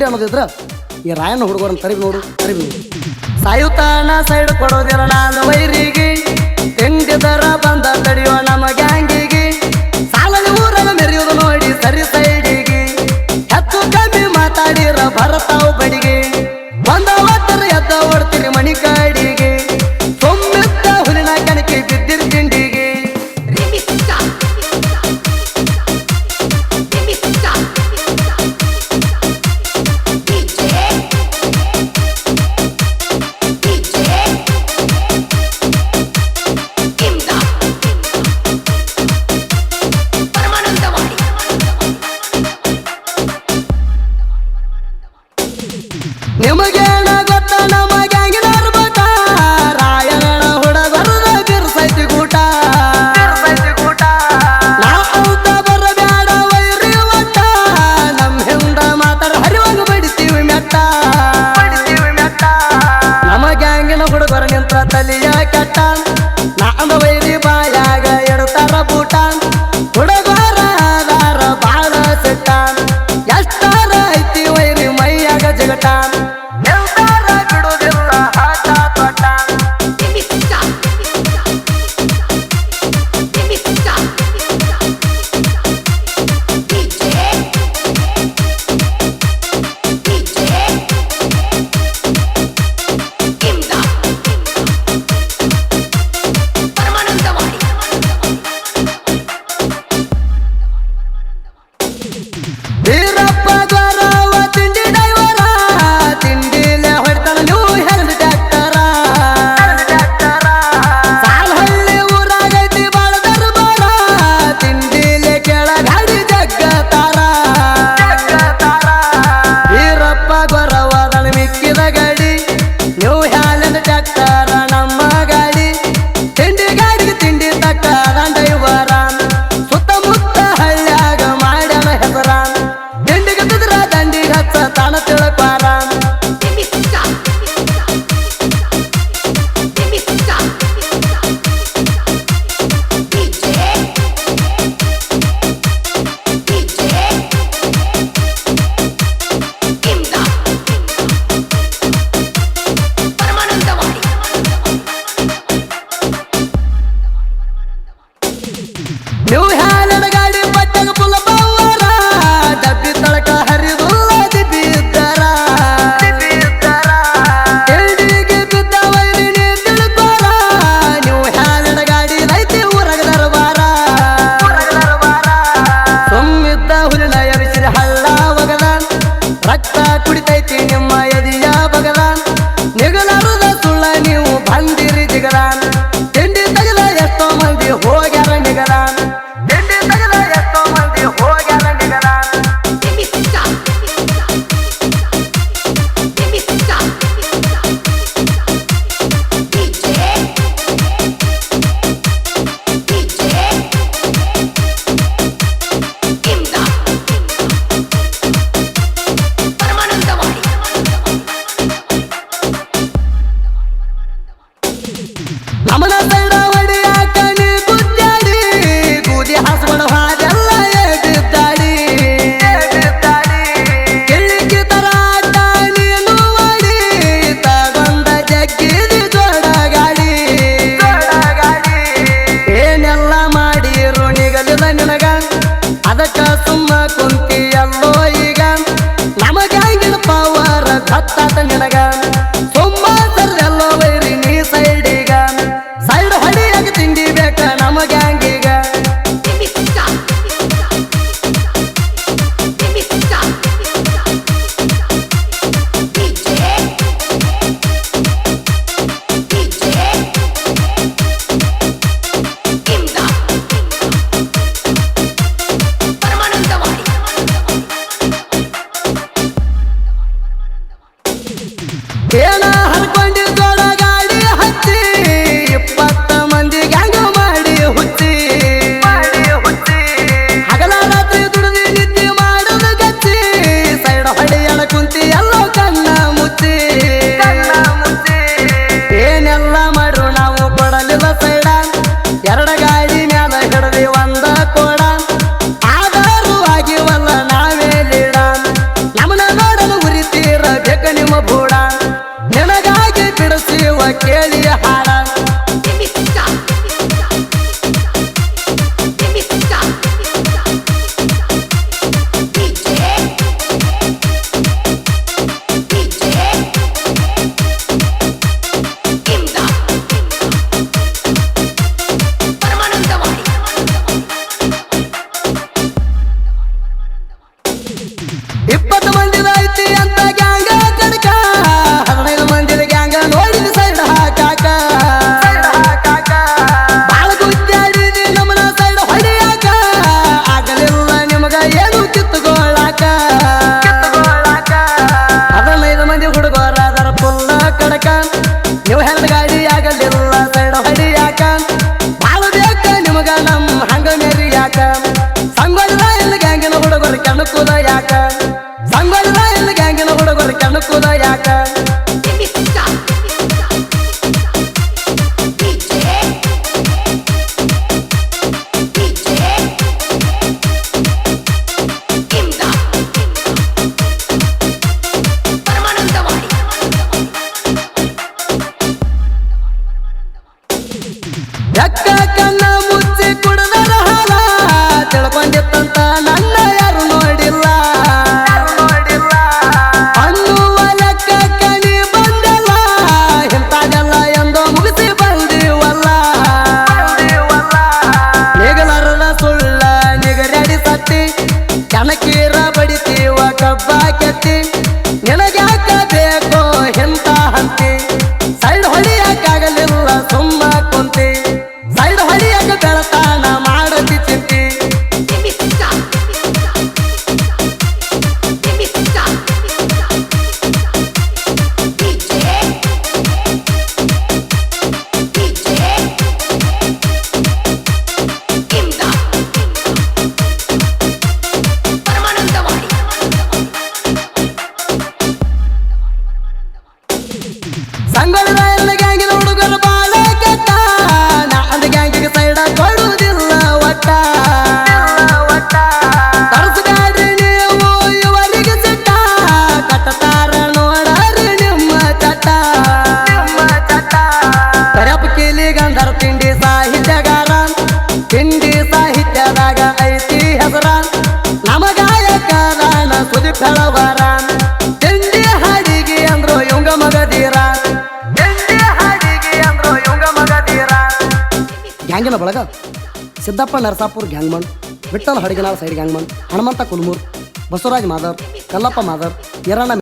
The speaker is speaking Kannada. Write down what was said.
ಅನ್ನೋದಿದ್ರ ಈ ರಾಯಣ್ಣ ಹುಡುಗರನ್ನ ತರಿವಿ ನೋಡು ಸಾಯುತ್ತಾನ ಸೈಡ್ ಕೊಡೋದಿರ ನಾನು ವೈರಿಗೆ ತಿಂಡಿದರ ಬಂದ ತಡೆಯೋ ನಮ್ಮ ಗ್ಯಾಂಗಿಗೆ ಸಾಲಲ್ಲಿ ಊರನ್ನು ಮೆರೆಯೋದು ನೋಡಿ ಸರಿ ಸೈಡಿಗೆ ಹೆಚ್ಚು ಕಮ್ಮಿ ಮಾತಾಡಿರ ಭರತಾವು ಬಡಿಗೆ ಬಂದ ಒತ್ತರ ಎದ್ದ ಓಡ್ತೀರಿ ಮಣಿ ಕಾಡಿಗೆ ಸೊಮ್ಮೆತ್ತ ಹುಲಿನ ಕಣಕ್ಕೆ ಬಿದ್ದಿರಿ ತಿಂಡಿಗೆ ನಿಮಗೇನ ಗೊತ್ತ ನಮ್ಮ ಗ್ಯಾಂಗಿನವ್ರ ಬಟ ರಾಯಣ್ಣ ಹುಡುಗರದ ಬಿರ್ಸೈತಿ ಗೂಟ ನಾವಂತ ಬರಬ್ಯಾಡ ವೈರಿ ಒಟ್ಟ ನಮ್ಮ ಹಿಂದ ಮಾತಾಡ ಹರಿವಾಗ ಬಡಿತೀವಿ ಮೆಟ್ಟ ನಮ್ಮ ಗ್ಯಾಂಗಿನ ಹುಡುಗರ ನಿಂತ ತಲಿಯ ಕೆಟ್ಟ ನಾಂದ ವೈರಿ ಬಾಯಾಗ ಎಡ್ತಾರ ಬೂಟ ಹುಡುಗರ ದಾರ ಬಾಳ ಸಿಟ್ಟ ಎಷ್ಟಾರ ಐತಿ ವೈರಿ ಮೈಯಾಗ ಜಗಟ ವೀರಪ್ಪ ದ್ವಾರವ ತಿಂಡಿ ಡೈವರ ತಿಂಡಿಲೆ ಹೊಡ್ತಾನ ನೀವು ಹೆಲ್ದ್ ಟ್ಯಾಕ್ಟರ ಸಾಲಹಳ್ಳಿ ಊರಾಗೈತಿ ಬಾಳ ದರ್ಬಾರ ತಿಂಡಿಲೆ ಕೆಳ ಗಾಡಿ ಜಗ್ಗತಾರ ವೀರಪ್ಪ ದ್ವಾರವದನ ಮಿಕ್ಕಿದ ಗಾಡಿ ನೀವು ಹೆಲ್ದ್ ಟ್ಯಾಕ್ಟರ ನಮ್ಮ ಗಾಡಿ ತಿಂಡಿ ಗಾಡಿಗೆ ತಿಂಡಿ ತಕ್ಕದ ಡೈವರ ಸುತ್ತಮುತ್ತ ಹಳ್ಳ್ಯಾಗ ಮಾಡ್ಯಾನ ಹೆಸರ ದಂಡಿಗೆ ಹಚ್ಚ ತಾಣ ತಿಳಕ್ವಾರ ನೀವು ಹ್ಯಾಲಡ ಗಾಡಿ ಪಟ್ಟಗ ಪುಲ ಬವ್ವರ ಡಬ್ಬಿ ತಳಕ ಹರಿದುಲ್ಲ ದಿಬ್ಬಿ ಇದ್ದಾರ ತಿಂಡಿಗೆ ಬಿದ್ದ ವೈರಿ ನೀ ತಿಳ್ಕೋರ ನೀವು ಹ್ಯಾಲಡ ಗಾಡಿ ರೈತಿ ಊರಗ ದರ್ಬಾರ ಸುಮ್ಮಿದ್ದ ಹುಲಿನ ಎರಿಸಿರಿ ಹಳ್ಳ ಒಗದ ರಕ್ತ ಕುಡಿತೈತಿ ನಿಮ್ಮ ಎದಿಯ ಬಗದ ನಿಗಲಾರದ ಸುಳ್ಳ ನೀವು ಬಂದಿರಿ ಜಿಗದ ತಿಂಡಿ ತಗಲ ಎಷ್ಟೋ ಮಂದಿ ಹೋಗ್ಯಾರ ನಿಗದ ನಮನ ಸೈಡ ಹೊಡಿಯಾಕ ನೀ ಗುದ್ದಾಡಿ ಗೂದಿ ಹಾಸ್ಕೊಂಡ ಹಾದೆಲ್ಲ ಎದ್ದಿದ್ದಾಡಿ ಕಿಳ್ಳಿಕ್ಕಿ ತರ ಆಟ ನೀನು ಮಾಡಿ ತಗೊಂಡ ಜಗ್ಗಿದಿ ಜೋಡ ಗಾಡಿ ಏನೆಲ್ಲ ಮಾಡಿರು ನಿಗಲಿದ ನಿನಗ ಅದಕ್ಕ ಸುಮ್ಮ ಕುಂತಿ ಎಲ್ಲೋ ಈಗ ನಮಗಾಗಿನ ಪವರ ಗೊತ್ತಾತ ನಿನಗ ಸುಮ್ಮ ಸರ್ರೆಲ್ಲೋ ವೈರಿ ನೀ ಸೈಡಿಗ ಸೈಡ್ ಹೊಡಿಯಾಗ ತಿಂಡಿ ಬೇಕ ನಮ್ಮ ಗ್ಯಾಂಗಿಗ ಏನ ಹರ್ಕೊಂಡಿ ಜೋಡ ಗಾಡಿ ಹಚ್ಚಿ 20 ಮಂದಿ ಗ್ಯಾಂಗ ಮಾಡಿ ಹುಚ್ಚಿ ಹಗಲ ರಾತ್ರಿ ದುಡಿದು ನಿದ್ದೆ ಮಾಡೋದು ಗಚ್ಚಿ ಸೈಡ್ ಹೊಡೆಯಣ ಕುಂತಿ ಎಲ್ಲೋ ಕಣ್ಣ ಮುಚ್ಚಿ ಏನೆಲ್ಲ ಮಾಡ್ರು ನಾವು ಕೊಡಲಿಲ್ಲ ಸೈಡ ಎರಡ ಗಾಡಿ ಮ್ಯಾಲ ಹಿಡದಿ ಒಂದ ಕೋಡ ಆಧಾರು ಆಗಿವಲ್ಲ ನಾವೇ ಲೀಡ ನಮ್ಮನ ನೋಡಲು ಕೆಣಕುದ ಯಾಕ ಸಂಗೊಳ್ಳಿ ರಾಯಣ್ಣ ಗ್ಯಾಂಗಿನ ಹುಡುಗರು ಕೆಣಕುದ ಯಾಕ ಎಕ್ಕ ಕಣ್ಣ ಮುಚ್ಚಿ ಕುಡದರ ಹಾಲ ತಿಳ್ಕೊಂಡಿತ್ತಂತ ನನ್ನ ಯಾರು ನೋಡಿಲ್ಲ ಅನ್ನುವ ಲೆಕ್ಕ ಕಣಿ ಬಂದಲ್ಲ ಇಂಥದೆಲ್ಲ ಎಂದೋ ಮುಗಿಸಿ ಬಂದಿವಲ್ಲ ನಿಗಲರದ ಸುಳ್ಳ ನಿಗರಡಿ ಸತ್ತಿ ಕಣಕೀರ ಬಡಿತೀವ ಕಬ್ಬ ಕೆತ್ತಿ ನಿನಗ್ಯಾಕ ಬೇಕೋ ಎಂತ ಹಂತಿ ಸೈಡ್ ಹೊಡಿಯಕ್ಕಾಗಲಿಲ್ಲ ಸುಮ್ಮ ಕುಂತಿ ಸೈಡ್ ಹೊಡಿಯಕ ಬೆಳತಾನ ಮಾಡತಿ ಚಿಂತಿ ಸಂಗೊಳ್ಳಿ ರಾಯಣ್ಣ ಗ್ಯಾಂಗಿನ ಹುಡುಗರು ಬಾಳ ಕೆಟ್ಟ ನಾ ಅಂದ ಗ್ಯಾಂಗಿಗೆ ಸೈಡ ಕೊಡುವುದಿಲ್ಲ ಒಟ್ಟ ತರಿಸಬ್ಯಾಡ್ರಿ ನೀವು ಇವರಿಗೆ ಸಿಟ್ಟ ಕಟ್ಟತಾರ ನೋಡಾರಿ ನಿಮ್ಮ ಚಟ್ಟ ಕರಪ ಕೀಲಿ ಗಂಧರ ತಿಂಡಿ ಸಾಹಿತ್ಯಗಾರ ತಿಂಡಿ ಸಾಹಿತ್ಯದಾಗ ಐತಿ ಹೆಸರ ನಮ ಗಾಯಕರಾನ ಸುದೀಪ್ ಹೇಳವರ ತಿಂಡಿ ಹಾಡಿಗೆ ಅಂದ್ರು ಇವಂಗ ಮಗದೀರ ಗ್ಯಾಂಗಿನ ಬಳಗ Siddappa Narasapur gangman Vitthal Hadaginal side gangman Hanumantha Kulmur Basavaraj Madar Kallappa Madar Iranna